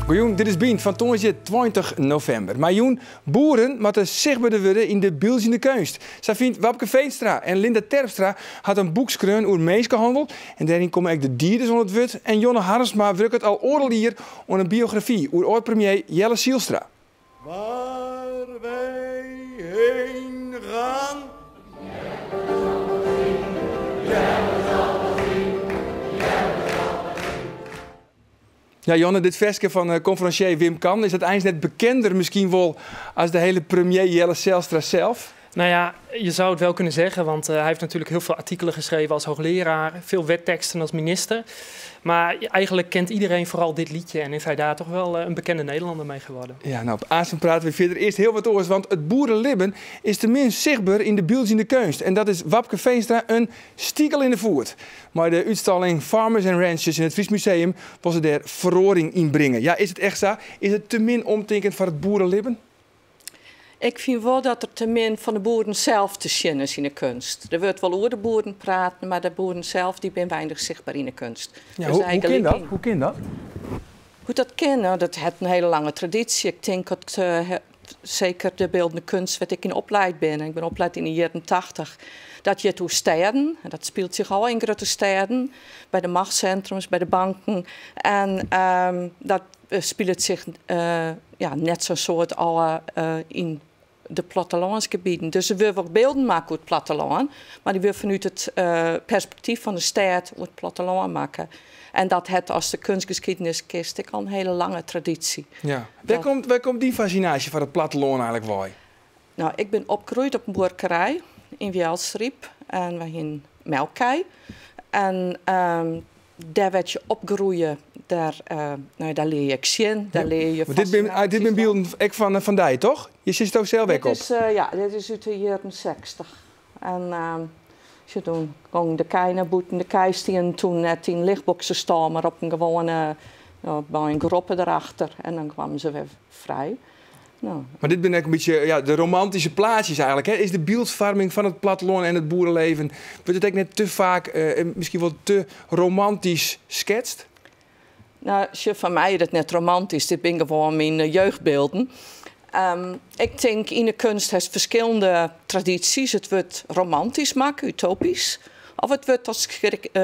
Goeien, dit is Bien van tongersdag 20 november. Maar joen, boeren moeten zichtbaarder worden in de beeldende kunst. Zij vindt Wapke Veenstra en Linda Terpstra had een boek schreven over mensenhandel. En daarin komen ook de dieren onder het woord. En Jonne Harmsma werkt al oorlog hier aan een biografie over oud-premier Jelle Zijlstra. Waar wij heen gaan. Ja, Jonne, dit versje van conferencier Wim Kan, is het eigenlijk net bekender misschien wel als de hele premier Jelle Zijlstra zelf? Nou ja, je zou het wel kunnen zeggen, want hij heeft natuurlijk heel veel artikelen geschreven als hoogleraar, veel wetteksten als minister. Maar eigenlijk kent iedereen vooral dit liedje en is hij daar toch wel een bekende Nederlander mee geworden. Ja, nou op Asem praten we verder eerst heel wat oors, want het boerenlibben is tenminste zichtbaar in de beeldende kunst. En dat is Wapke Veenstra een stiekel in de voet. Maar de uitstalling Farmers and Ranchers in het Fries Museum was ze daar verroring in brengen. Ja, is het echt zo? Is het te min omtekend van het boerenlibben? Ik vind wel dat er te min van de boeren zelf te zien is in de kunst. Er wordt wel over de boeren praten, maar de boeren zelf die zijn weinig zichtbaar in de kunst. Ja, dus hoe kan dat? Hoe kan dat? Hoe dat kan? Nou, dat heeft een hele lange traditie. Ik denk dat zeker de beeldende kunst, wat ik in opleid ben. Ik ben opgeleid in de jaren 80. Dat je toe steden, en dat speelt zich al in grote steden, bij de machtscentrums, bij de banken. En dat speelt zich net zo'n soort al in de plattelandsgebieden. Dus ze willen ook beelden maken uit het platteland, maar die willen vanuit het perspectief van de stad uit het platteland maken. En dat het als de kunstgeschiedenis kist, ik al een hele lange traditie. Ja. Waar komt die fascinatie van het platteland eigenlijk bij? Nou, ik ben opgegroeid op een boerderij in Wielstriep en we in Melkij. En daar werd je opgroeien, daar leer je zien, daar leer je maar dit ben beelden van Dij, toch? Je zit het ook zelf weg op? Ja, dit is uit de jaren 60. En ze doen gewoon de kei naar boeten, de keis die toen net in lichtboxen staan, maar op een gewone, bij een groppe erachter. En dan kwamen ze weer vrij. Nou. Maar dit ben ik een beetje de romantische plaatjes eigenlijk. Hè? Is de beeldvorming van het platteland en het boerenleven, wordt het ook net te vaak, misschien wel te romantisch schetst? Nou, van mij is het net romantisch. Dit zijn gewoon mijn jeugdbeelden. Ik denk in de kunst heeft verschillende tradities. Het wordt romantisch maken, utopisch. Of het wordt als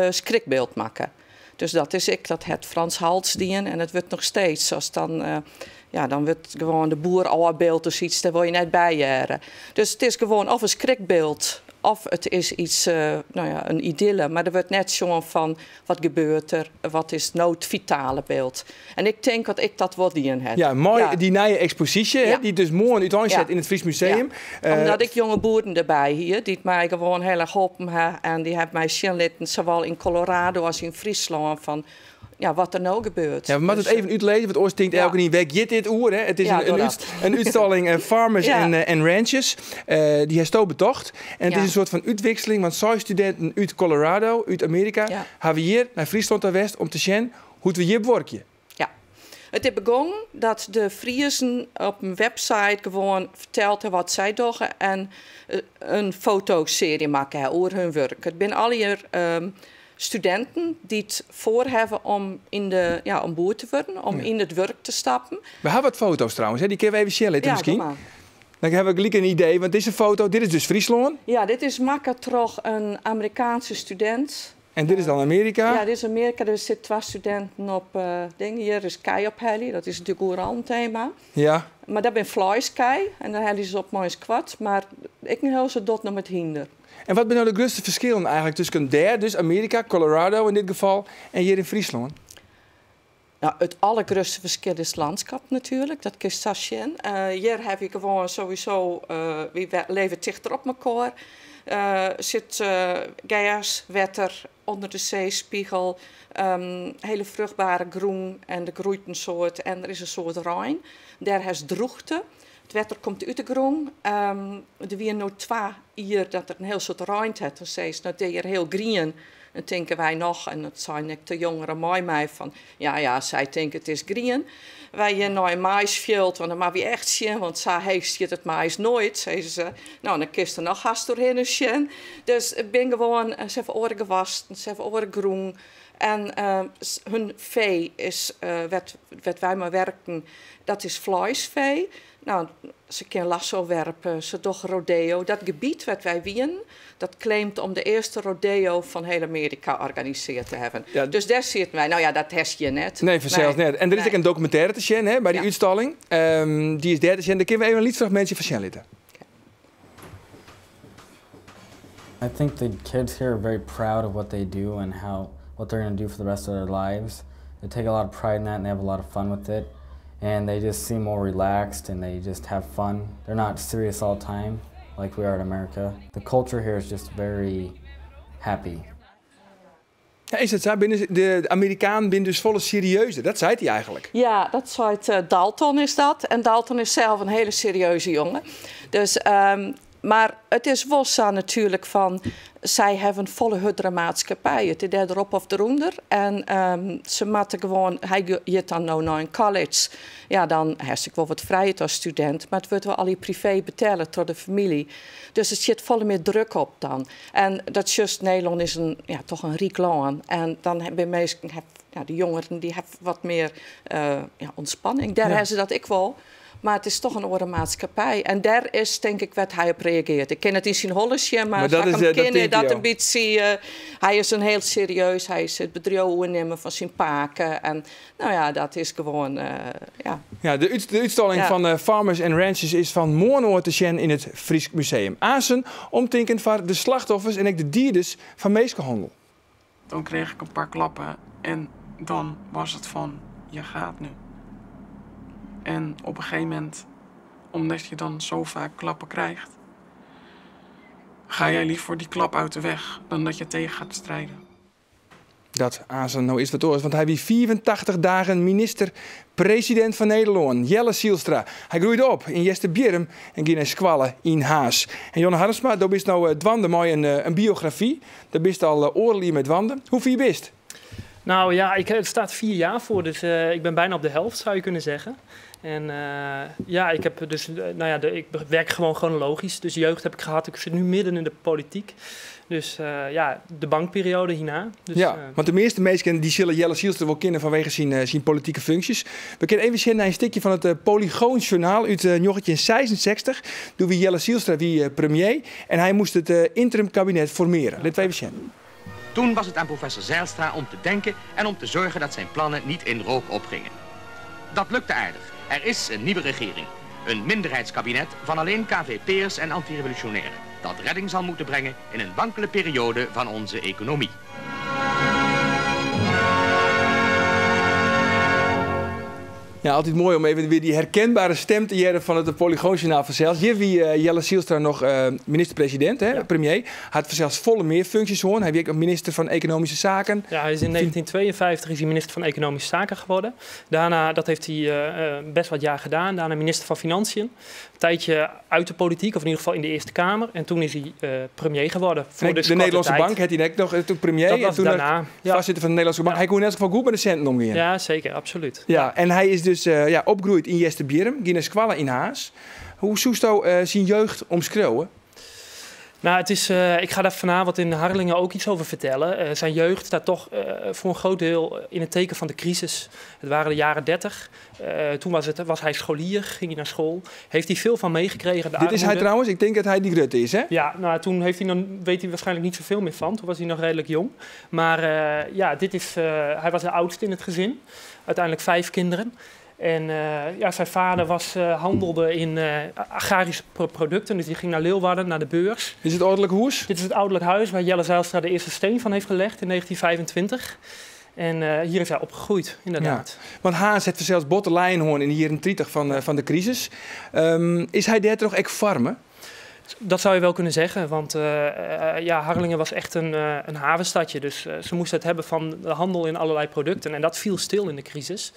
schrikbeeld maken. Dus dat is dat het Frans Hals dien. En het wordt nog steeds. Als dan wordt gewoon de boer al beeld of iets, daar wil je net bij jaren. Dus het is gewoon of een schrikbeeld, of het is iets, een idylle. Maar er wordt net zo van, wat gebeurt er, wat is nou het vitale beeld. En ik denk dat ik dat wel dien heb. Ja, mooi, die nieuwe expositie, hè, die dus mooi uiteindelijk in het Fries Museum. Ja. Omdat ik jonge boeren erbij hier, die het mij gewoon heel erg geholpen hebben. En die hebben mij zien laten, zowel in Colorado als in Friesland, van wat er nou gebeurt. Ja, we moeten het even uitlezen, want ooit denkt elke niet weg. Dit oer, hè? Het is een uitstalling Farmers and Ranchers. Die heeft ook betocht. En het is een soort van uitwisseling, want 6 studenten uit Colorado, uit Amerika, hebben we hier naar Friesland en West om te zien hoe we hier werken. Ja. Het is begonnen dat de Friesen op een website gewoon vertelden wat zij doen en een fotoserie maken over hun werk. Het zijn al hier studenten die het voor hebben om om boer te worden, om in het werk te stappen. We hebben wat foto's trouwens, hè? Die kunnen we even shellen misschien. Maar. Dan hebben we gelijk een idee, want deze foto, dit is dus Friesland. Ja, dit is toch een Amerikaanse student. En dit is dan Amerika? Ja, dit is Amerika. Er zitten 2 studenten op dingen. Hier is kei op heli, dat is natuurlijk overal een thema. Ja. Maar dat ben flies kei en dan heli ze op moois kwad. Maar ik heel ze dot nog met hinder. En wat zijn nou de grootste verschillen eigenlijk tussen daar, dus Amerika, Colorado in dit geval, en hier in Friesland? Nou, het allergrootste verschil is het landschap natuurlijk, dat kun je zien. Hier heb je gewoon sowieso, we leven dichter op elkaar. Zit gas, water, onder de zeespiegel, hele vruchtbare groen en de groeit een soort, en er is een soort Rijn. Daar is droogte. Het water komt uit de groen. Er weer nog 2 hier dat er een heel soort Rijn heeft. Dan zei ze, nou, die hier heel groen. Dan denken wij nog, en dat zijn ik de jongeren mooi mij van, zij denken het is groen. Wij hier naar een maisveld, want dan mag je echt zien, want zij heeft het mais nooit, zei ze. Nou, dan kist er nog gas doorheen zien. Dus ik ben gewoon, ze hebben oren gewassen, ze hebben oren groen. En hun vee is, wat wij maar werken, dat is vleesvee. Nou, ze kunnen lasso werpen, ze doen rodeo. Dat gebied wat wij winnen, dat claimt om de eerste rodeo van heel Amerika georganiseerd te hebben. Ja, dus daar zit wij. Nou ja, dat heb je net. Nee, vanzelfs net. En er is ook een documentaire te zien bij die uitstalling. Die is daar te zien. Daar kunnen we even een liedfragmentje van zien laten. I think the kids here are very proud of what they do and what they're going to do for the rest of their lives. They take a lot of pride in that and they have a lot of fun with it. And they just seem more relaxed and they just have fun. They're not serious all the time like we are in America. The culture here is just very happy. Ja, is het zo? De Amerikaan bent dus volle serieuze. Dat zei hij eigenlijk. Ja, dat zei Dalton is dat. En Dalton is zelf een hele serieuze jongen. Dus, maar het is wel zo natuurlijk van... Zij hebben volle hudre maatschappij. Het is erop of eronder. En ze moeten gewoon... Hij gaat dan nou naar een college. Ja, dan heeft ik wel wat vrijheid als student. Maar het wordt wel al die privé betalen door de familie. Dus het zit volle meer druk op dan. En dat is juist... Nederland is toch een riek land. En dan hebben meestal... de jongeren die hebben wat meer ontspanning. Daar hebben ze dat ik wel... Maar het is toch een andere maatschappij. En daar is denk ik wat hij op reageert. Ik ken het in zijn hollesje, maar dat is dat een beetje. Hij is een heel serieus. Hij is het bedrijf nemen van zijn paken. En nou ja, dat is gewoon. Ja, de uitstalling van Farmers and Ranches is van morgen te zien in het Fries Museum. Azen omtinken van de slachtoffers en ook de dierders van mensenhandel. Dan kreeg ik een paar klappen en dan was het van je gaat nu. En op een gegeven moment, omdat je dan zo vaak klappen krijgt, ga jij liever die klap uit de weg dan dat je tegen gaat strijden. Dat Azen nou is wat oors, want hij was 84 dagen minister-president van Nederland, Jelle Zielstra. Hij groeide op in Jesterbjerm en ging naar Squalle in Haas. En Jonne Harmsma, daar bist nou dwande mooi een biografie. Daar bist al oorlog met wanden. Hoe viel je bist? Nou ja, het staat 4 jaar voor, dus ik ben bijna op de helft, zou je kunnen zeggen. En ik heb dus, ik werk gewoon chronologisch. Dus jeugd heb ik gehad. Ik zit nu midden in de politiek. Dus de bankperiode hierna. Dus, want de meeste mensen die zullen Jelle Zielstra wel kennen vanwege zijn politieke functies. We kunnen even zien naar een stukje van het Polygoonjournaal uit 1966. Toen wie Jelle Zielstra wie premier en hij moest het interim kabinet formeren. Laten we even zien. Toen was het aan professor Zijlstra om te denken en om te zorgen dat zijn plannen niet in rook opgingen. Dat lukte aardig. Er is een nieuwe regering. Een minderheidskabinet van alleen KVP'ers en antirevolutionairen. Dat redding zal moeten brengen in een wankele periode van onze economie. Ja, altijd mooi om even weer die herkenbare stem te jaren van het Polygoonjournaal vanzelfs. Hier wie Jelle Zielstra nog minister-president, premier. Hij had vanzelfs volle meer functies hoor. Hij werd ook minister van Economische Zaken. Ja, hij is in 1952 is hij minister van Economische Zaken geworden. Daarna, dat heeft hij best wat jaar gedaan. Daarna minister van Financiën. Een tijdje uit de politiek, of in ieder geval in de Eerste Kamer. En toen is hij premier geworden. Voor de Nederlandse Bank had hij nog toen premier. Dat was en toen daarna. Voorzitter van de Nederlandse Bank. Hij kon in elk geval goed met de centen omgaan. Ja, zeker, absoluut. Ja, en hij is dus opgegroeid in Jesterbjerm, ging naar Squalle in Haas. Hoe zoest u zijn jeugd omschreeuwen? Nou, het is, ik ga daar vanavond in Harlingen ook iets over vertellen. Zijn jeugd staat toch voor een groot deel in het teken van de crisis. Het waren de jaren 30. Toen was hij scholier, ging hij naar school. Heeft hij veel van meegekregen. Dit is hij trouwens, ik denk dat hij die Rutte is, hè? Ja, nou, toen weet hij waarschijnlijk niet zoveel meer van. Toen was hij nog redelijk jong. Maar hij was de oudste in het gezin. Uiteindelijk 5 kinderen. En zijn vader handelde in agrarische producten. Dus die ging naar Leeuwarden, naar de beurs. Is het het ouderlijk huis? Dit is het ouderlijk huis waar Jelle Zijlstra de eerste steen van heeft gelegd in 1925. En hier is hij opgegroeid, inderdaad. Ja, want Haas heeft zelfs Botte Leijenhoorn in de jaren 30 van de crisis. Is hij daar toch echt farmen? Dat zou je wel kunnen zeggen, want Harlingen was echt een havenstadje. Dus ze moesten het hebben van de handel in allerlei producten. En dat viel stil in de crisis.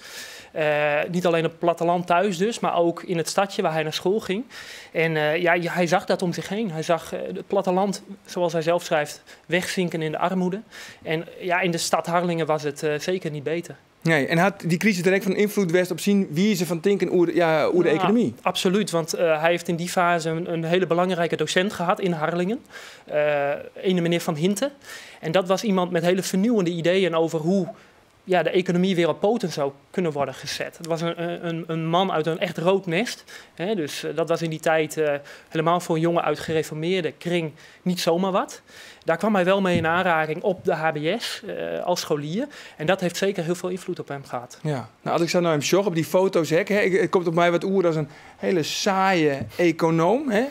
Niet alleen op het platteland thuis dus, maar ook in het stadje waar hij naar school ging. En hij zag dat om zich heen. Hij zag het platteland, zoals hij zelf schrijft, wegzinken in de armoede. En in de stad Harlingen was het zeker niet beter. Nee, en had die crisis direct van invloed geweest op zien wie ze van denken over de economie? Absoluut, want hij heeft in die fase een hele belangrijke docent gehad in Harlingen. Een meneer Van Hinten. En dat was iemand met hele vernieuwende ideeën over hoe de economie weer op poten zou kunnen worden gezet. Het was een man uit een echt rood nest. Hè, dus dat was in die tijd helemaal voor een jongen uit gereformeerde kring niet zomaar wat. Daar kwam hij wel mee in aanraking op de HBS als scholier. En dat heeft zeker heel veel invloed op hem gehad. Ja, nou, als ik zo naar hem zag op die foto's, het komt op mij wat oer als een hele saaie econoom. Hè?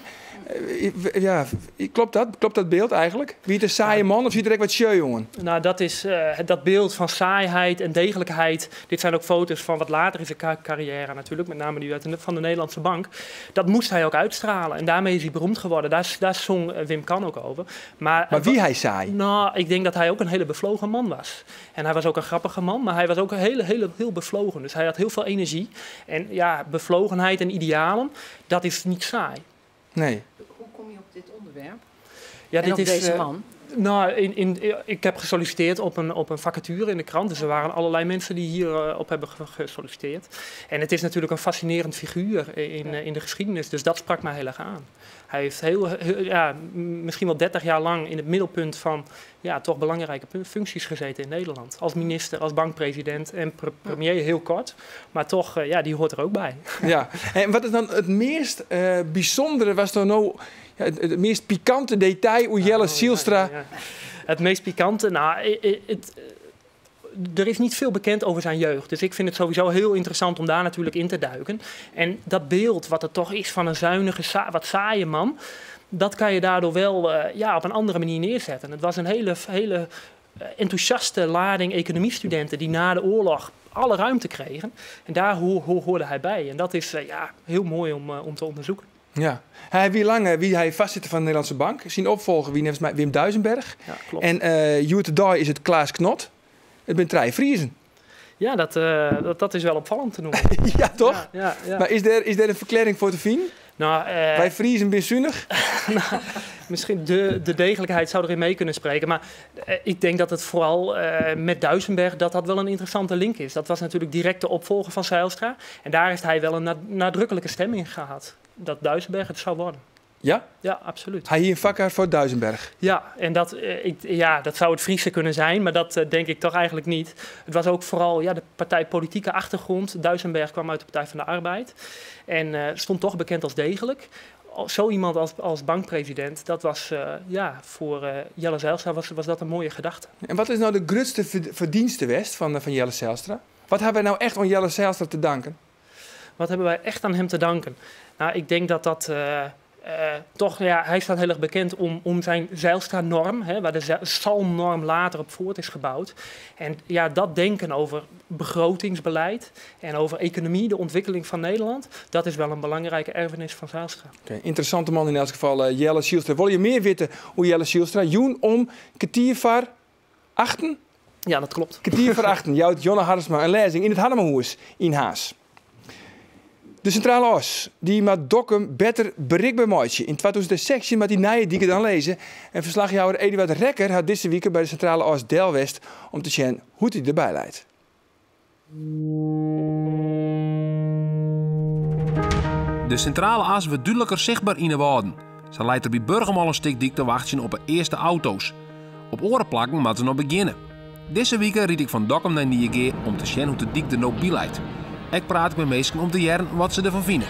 Ja, klopt dat beeld eigenlijk? Wie het een saaie man of zie je direct wat show, jongen? Nou, dat is dat beeld van saaiheid en degelijkheid. Dit zijn ook foto's van wat later in zijn carrière natuurlijk, met name die van de Nederlandse Bank. Dat moest hij ook uitstralen en daarmee is hij beroemd geworden. Daar zong Wim Kan ook over. Maar wie hij saai? Nou, ik denk dat hij ook een hele bevlogen man was. En hij was ook een grappige man, maar hij was ook heel bevlogen. Dus hij had heel veel energie. En ja, bevlogenheid en idealen, dat is niet saai. Nee. Hoe kom je op dit onderwerp? Ja, en op deze man? Nou, ik heb gesolliciteerd op een vacature in de krant. Dus er waren allerlei mensen die hierop hebben gesolliciteerd. En het is natuurlijk een fascinerend figuur in de geschiedenis. Dus dat sprak mij heel erg aan. Hij heeft misschien wel 30 jaar lang in het middelpunt van toch belangrijke functies gezeten in Nederland. Als minister, als bankpresident en premier heel kort. Maar toch, die hoort er ook bij. Ja, en wat is dan het meest bijzondere, was dan nou het meest pikante detail hoe Jelle Zijlstra... Ja. Het meest pikante, er is niet veel bekend over zijn jeugd. Dus ik vind het sowieso heel interessant om daar natuurlijk in te duiken. En dat beeld wat er toch is van een zuinige, wat saaie man, dat kan je daardoor wel op een andere manier neerzetten. Het was een hele enthousiaste lading economiestudenten die na de oorlog alle ruimte kregen. En daar hoorde hij bij. En dat is heel mooi om te onderzoeken. Ja, wie hij vastzit van de Nederlandse Bank. Zijn opvolger, wie neemt mij Wim Duisenberg. Ja, klopt. En Joertedai is het Klaas Knot. Het bent Trij Vriezen. Ja, dat is wel opvallend te noemen. Ja, toch? Ja. Maar is er een verklaring voor te vinden? Nou, wij Vriezen ben zuinig. Misschien de degelijkheid zou erin mee kunnen spreken. Maar ik denk dat het vooral met Duisenberg dat wel een interessante link is. Dat was natuurlijk direct de opvolger van Zijlstra. En daar heeft hij wel een nadrukkelijke stem in gehad. Dat Duisenberg het zou worden. Ja? Ja, absoluut. Hij hier een vakker voor Duisenberg? Ja, en dat zou het Friese kunnen zijn, maar dat denk ik toch eigenlijk niet. Het was ook vooral de partijpolitieke achtergrond. Duisenberg kwam uit de Partij van de Arbeid en stond toch bekend als degelijk. Zo iemand als bankpresident, dat was voor Jelle Zijlstra was dat een mooie gedachte. En wat is nou de grootste verdienste van Jelle Zijlstra? Wat hebben wij nou echt aan Jelle Zijlstra te danken? Wat hebben wij echt aan hem te danken? Nou, ik denk dat hij staat heel erg bekend om zijn Zijlstra-norm, waar de Salm-norm later op voort is gebouwd. En dat denken over begrotingsbeleid en over economie, de ontwikkeling van Nederland, dat is wel een belangrijke erfenis van Zijlstra. Okay, interessante man in elk geval, Jelle Zijlstra. Wil je meer weten hoe Jelle Zijlstra joen om kwartier voor 8? Ja, dat klopt. Kwartier voor 8. Jouwt Jonne Harresma een lezing in het Harremenhoes in Haas. De Centrale Os, die met Dokkum beter bereikbaar maatje. In 2016 met die nieuwe die ik dan lezen. En verslagjouwer Eduard Rekker had deze week bij de Centrale Os Delwest om te zien hoe hij erbij leidt. De Centrale As wordt duidelijker zichtbaar in de Wadden. Ze leidt er bij Burgum al een stuk dik te wachten op de eerste auto's. Op orenplakken moeten ze nog beginnen. Deze week ried ik van Dokkum naar Nigeer om te zien hoe de dik er nou bij leidt. Ik praat met mensen om te jaren wat ze ervan vinden.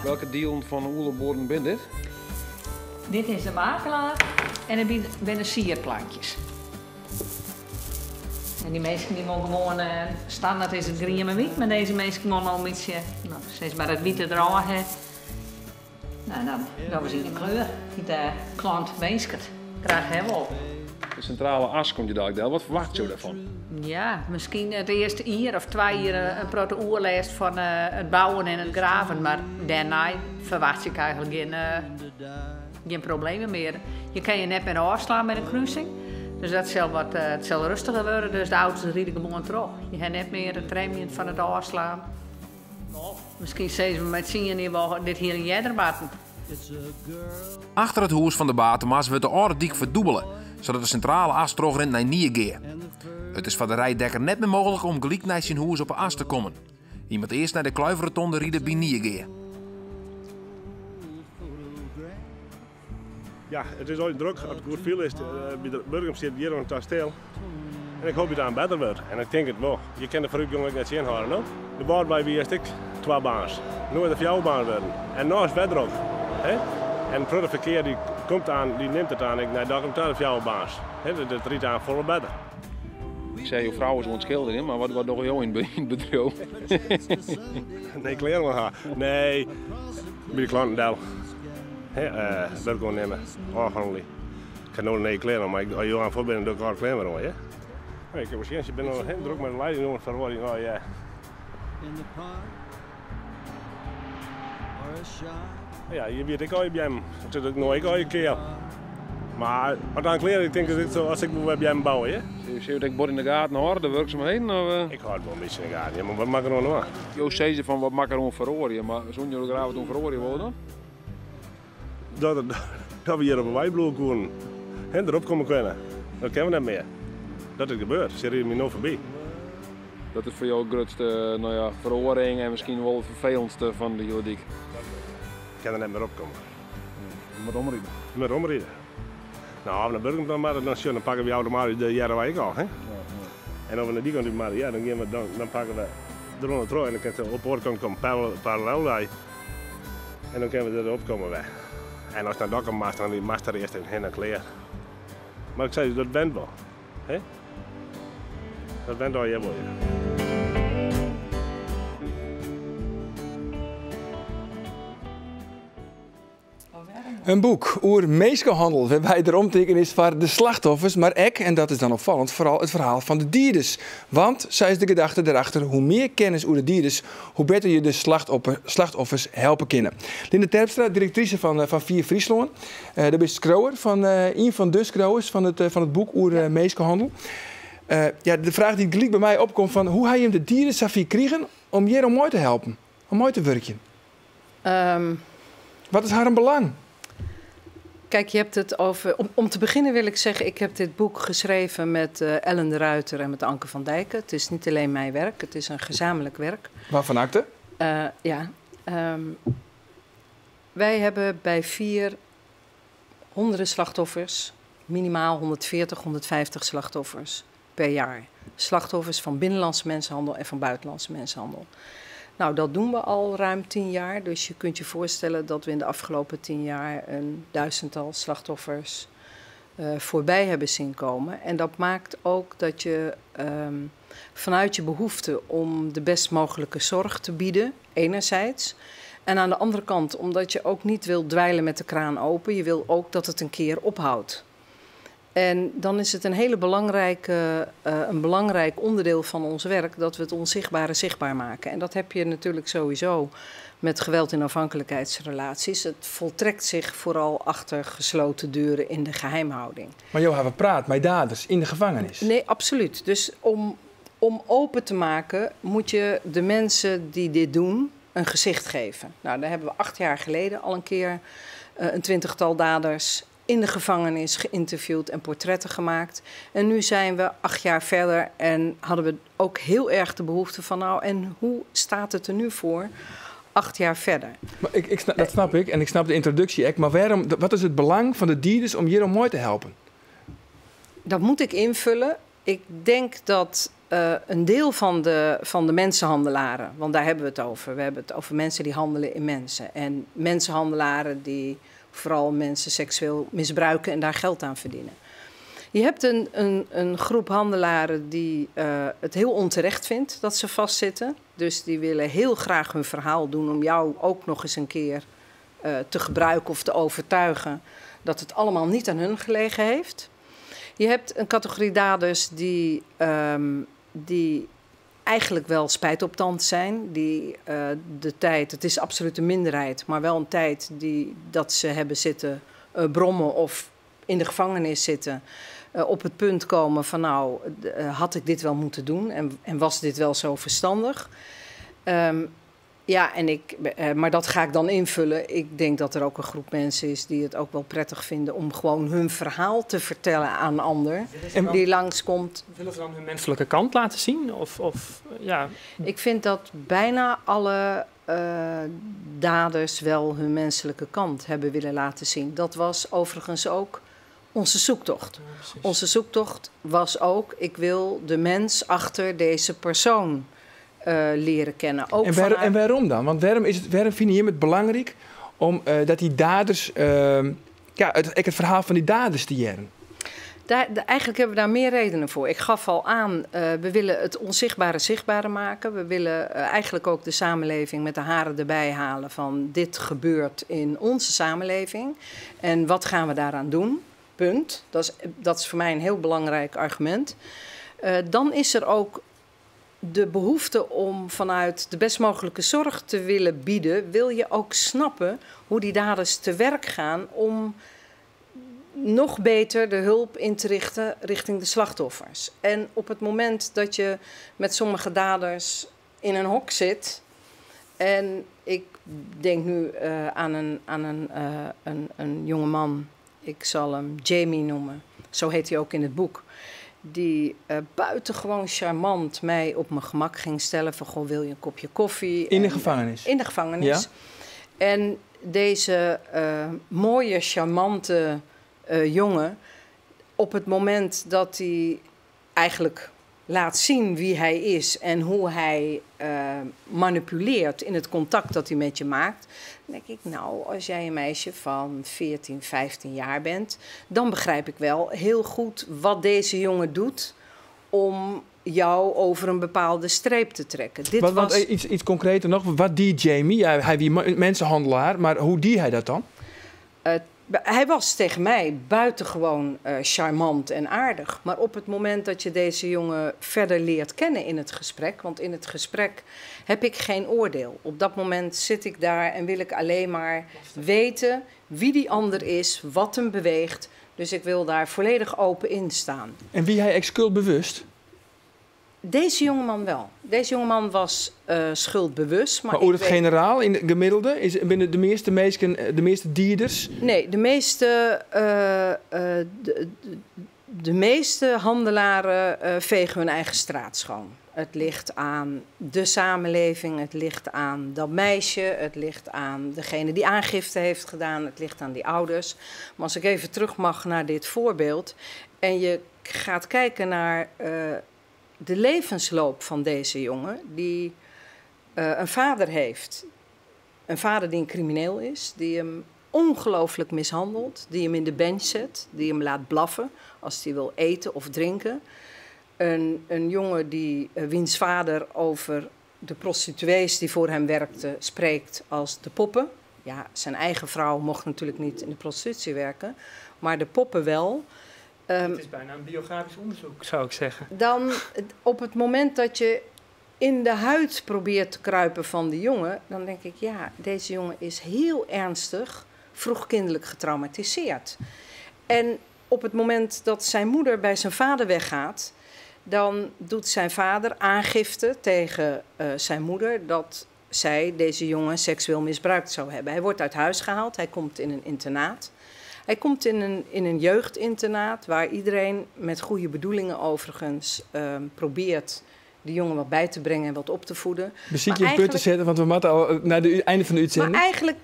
Welke deel van Oerleboorden ben dit? Dit is de makelaar en er zijn de sierplantjes. En die mensen die mogen gewoon, standaard is het grien en wit, maar deze mensen mogen al een beetje, steeds maar het witte dragen. Nou, dan zien we de kleur die de klant weeskert. Krijg hem op. De centrale as komt je dadelijk deel. Wat verwacht je daarvan? Ja, misschien het eerste jaar of 2 jaar een prote oerlijst van het bouwen en het graven. Maar daarna verwacht ik eigenlijk geen problemen meer. Je kan je net meer afslaan met een kruising. Dus dat zal het zal rustiger worden. Dus de auto's rieden gewoon terug. Je hebt net meer het remmen van het afslaan. Misschien zeggen we met zien je wel dit hier in Jederbaten. Achter het huis van de Batema's wordt de oude dik verdubbelen, zodat de centrale as terugrent naar Niegeer. Het is voor de rijdekker net meer mogelijk om gelijk naar zijn huis op de as te komen. Je moet eerst naar de Kluiverrotonde rijden bij Niegeer. Ja, het is ooit druk. Als het goed veel is, bij de burger zit hier aan het stil. En ik hoop dat het beter wordt. En ik denk het wel. Je kent de vooruitgang net zien houden, no? De bouw bij wie is ik 2 baans. Nu is de 4 baan worden. En nu is het verder ook. En het grote verkeer die komt aan, die neemt het aan. Ik nee, daar komt daar de 4 baans. Dat riet aan voor beter. Ik zei, je vrouw is schilderen, maar wat doe je in het bedrijf? Nee, kleren gaan. Nee, bij de klanten del. Dat gewoon nemen. Onhandig. Ik kan nooit nee kleren, maar als je aan voor bent, dan doe ik al kleren hoor. Ik heb misschien, je bent nog druk met de leiding over verhoring. Oh ja. Ja, je weet ik al bij hem. Het is ook nooit al je keer. Maar wat aan kleren, ik denk dat het zo als ik bij hem bouwen. Ja? Zie je dat ik bord in de gaten hoor, de werkzaamheden? Ik houd wel een beetje in de gaten. Ja, maar wat maak er nou aan? Je zei ze van wat maak er om verhoren, maar zonder je graag wat om verhoren worden? Dat we hier op een wijbloem kunnen. En erop komen kunnen. Dat kennen we niet meer. Dat is gebeurd. Ze rijden me nog voorbij. Dat is voor jou de grootste verhoring en misschien wel het vervelendste van de juridiek. Ik kan er net meer opkomen. Met omrijden? Met omrijden. Nou, als we naar Burgum dan maar, dan pakken we automatisch de jaren waar ik al. Hè? Ja. En als we naar die kant maar, ja, dan pakken we de ronde terug en dan kan het op oorkant komen parallel bij. En dan kunnen we erop komen weg. En als het naar daar komt, dan mag er eerst heen en kleren. Maar ik zei, dat bent wel. Hè? Dat bent al je wel. Een boek over mensenhandel, waarbij de omteken is voor de slachtoffers, maar ook, en dat is dan opvallend, vooral het verhaal van de dierders. Want, zij is de gedachte erachter, hoe meer kennis over de dierders, hoe beter je de slachtoffers helpen kunnen. Linda Terpstra, directrice van Vier Friesland. Dat is Skrouwer, een van de Skrouwers van het boek over mensenhandel. Ja, de vraag die gelijk bij mij opkomt van, hoe ga je hem de dierders Safie krijgen om hier om mooi te helpen, om mooi te werken? Wat is haar een belang? Kijk, je hebt het over... Om te beginnen wil ik zeggen, ik heb dit boek geschreven met Ellen de Ruiter en met Anke van Dijken. Het is niet alleen mijn werk, het is een gezamenlijk werk. Waarvan acte? Ja. Wij hebben bij Vier honderden slachtoffers, minimaal 140, 150 slachtoffers per jaar. Slachtoffers van binnenlandse mensenhandel en van buitenlandse mensenhandel. Nou, dat doen we al ruim 10 jaar. Dus je kunt je voorstellen dat we in de afgelopen 10 jaar een 1000-tal slachtoffers voorbij hebben zien komen. En dat maakt ook dat je vanuit je behoefte om de best mogelijke zorg te bieden, enerzijds. En aan de andere kant, omdat je ook niet wil dweilen met de kraan open, je wil ook dat het een keer ophoudt. En dan is het een belangrijk onderdeel van ons werk dat we het onzichtbare zichtbaar maken. En dat heb je natuurlijk sowieso met geweld- en afhankelijkheidsrelaties. Het voltrekt zich vooral achter gesloten deuren in de geheimhouding. Maar we praat met daders in de gevangenis. Nee, absoluut. Dus om open te maken moet je de mensen die dit doen een gezicht geven. Nou, daar hebben we 8 jaar geleden al een keer een 20-tal daders in de gevangenis geïnterviewd en portretten gemaakt. En nu zijn we 8 jaar verder en hadden we ook heel erg de behoefte van, nou, en hoe staat het er nu voor 8 jaar verder? Maar dat snap ik en ik snap de introductie ook. Maar wat is het belang van de dierders om hier om mooi te helpen? Dat moet ik invullen. Ik denk dat een deel van de mensenhandelaren, want daar hebben we het over. We hebben het over mensen die handelen in mensen. En mensenhandelaren die vooral mensen seksueel misbruiken en daar geld aan verdienen. Je hebt een groep handelaren die het heel onterecht vindt dat ze vastzitten. Dus die willen heel graag hun verhaal doen om jou ook nog eens een keer te gebruiken of te overtuigen dat het allemaal niet aan hun gelegen heeft. Je hebt een categorie daders die eigenlijk wel spijt op tand zijn. Die de tijd, het is absoluut een minderheid, maar wel een tijd dat ze hebben zitten brommen of in de gevangenis zitten. Op het punt komen van nou, had ik dit wel moeten doen en was dit wel zo verstandig? Maar dat ga ik dan invullen. Ik denk dat er ook een groep mensen is die het ook wel prettig vinden om gewoon hun verhaal te vertellen aan een ander die langskomt. Willen ze dan hun menselijke kant laten zien? Ja. Ik vind dat bijna alle daders wel hun menselijke kant hebben willen laten zien. Dat was overigens ook onze zoektocht. Ja, onze zoektocht was ook, ik wil de mens achter deze persoon leren kennen. Ook en waarom dan? Want waarom vind je het belangrijk om dat die daders, het verhaal van die daders te jaren? Eigenlijk hebben we daar meer redenen voor. Ik gaf al aan, we willen het onzichtbare zichtbare maken. We willen eigenlijk ook de samenleving met de haren erbij halen van dit gebeurt in onze samenleving. En wat gaan we daaraan doen? Punt. Dat is voor mij een heel belangrijk argument. Dan is er ook de behoefte om vanuit de best mogelijke zorg te willen bieden, wil je ook snappen hoe die daders te werk gaan om nog beter de hulp in te richten richting de slachtoffers. En op het moment dat je met sommige daders in een hok zit, en ik denk nu aan een jongeman, ik zal hem Jamie noemen, zo heet hij ook in het boek, die buitengewoon charmant mij op mijn gemak ging stellen van, goh, wil je een kopje koffie? In de gevangenis? In de gevangenis. Ja? En deze mooie, charmante jongen, op het moment dat hij eigenlijk laat zien wie hij is en hoe hij manipuleert in het contact dat hij met je maakt, dan denk ik, nou, als jij een meisje van 14, 15 jaar bent, dan begrijp ik wel heel goed wat deze jongen doet om jou over een bepaalde streep te trekken. Iets concreter nog, wat die Jamie? Hij wie mensenhandelaar, maar hoe die hij dat dan? Hij was tegen mij buitengewoon charmant en aardig. Maar op het moment dat je deze jongen verder leert kennen in het gesprek, want in het gesprek heb ik geen oordeel. Op dat moment zit ik daar en wil ik alleen maar weten wie die ander is, wat hem beweegt. Dus ik wil daar volledig open in staan. En wie hij schuldbewust? Deze jongeman wel. Deze jongeman was schuldbewust. Maar over het generaal, in de gemiddelde, is binnen de meeste dierders? Nee, de meeste handelaren vegen hun eigen straat schoon. Het ligt aan de samenleving, het ligt aan dat meisje, het ligt aan degene die aangifte heeft gedaan, het ligt aan die ouders. Maar als ik even terug mag naar dit voorbeeld en je gaat kijken naar de levensloop van deze jongen, die een vader heeft. Een vader die een crimineel is, die hem ongelooflijk mishandelt, die hem in de bench zet, die hem laat blaffen als hij wil eten of drinken. Een jongen wiens vader over de prostituees die voor hem werkte spreekt als de poppen. Ja, zijn eigen vrouw mocht natuurlijk niet in de prostitutie werken, maar de poppen wel. Het is bijna een biografisch onderzoek, zou ik zeggen. Dan op het moment dat je in de huid probeert te kruipen van die jongen, dan denk ik, ja, deze jongen is heel ernstig vroegkindelijk getraumatiseerd. En op het moment dat zijn moeder bij zijn vader weggaat, dan doet zijn vader aangifte tegen zijn moeder dat zij deze jongen seksueel misbruikt zou hebben. Hij wordt uit huis gehaald, hij komt in een internaat. Hij komt in een jeugdinternaat waar iedereen met goede bedoelingen overigens probeert de jongen wat bij te brengen en wat op te voeden. Beziek je een punt te zetten, want we moeten al naar het einde van de uitzending. Maar eigenlijk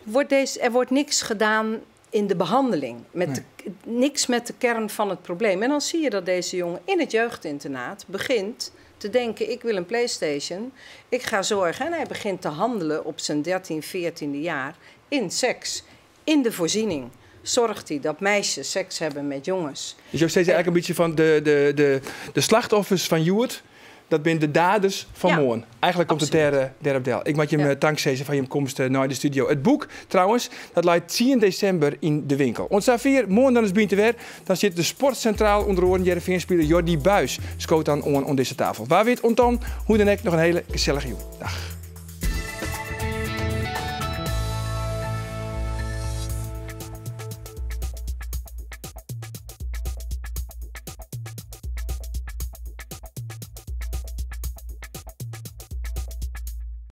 wordt niks gedaan in de behandeling. Niks met de kern van het probleem. En dan zie je dat deze jongen in het jeugdinternaat begint te denken, ik wil een PlayStation, ik ga zorgen. En hij begint te handelen op zijn 13, 14e jaar in seks, in de voorziening. Zorgt hij dat meisjes seks hebben met jongens. Dus je steeds eigenlijk een beetje van de slachtoffers van Joert, dat zijn de daders van morgen. Eigenlijk komt het daar op del. Ik mag je hem dankzeggen van je komst naar de studio. Het boek, trouwens, dat luidt 10 december in de winkel. Ons Xavier, morgen dan is Bien te weer. Dan zit de sportcentraal onder oren Jereveen-speler Jordi Buis. Schoot dan aan deze tafel. Waar weet ontan hoe dan ook nog een hele gezellige jongen. Dag.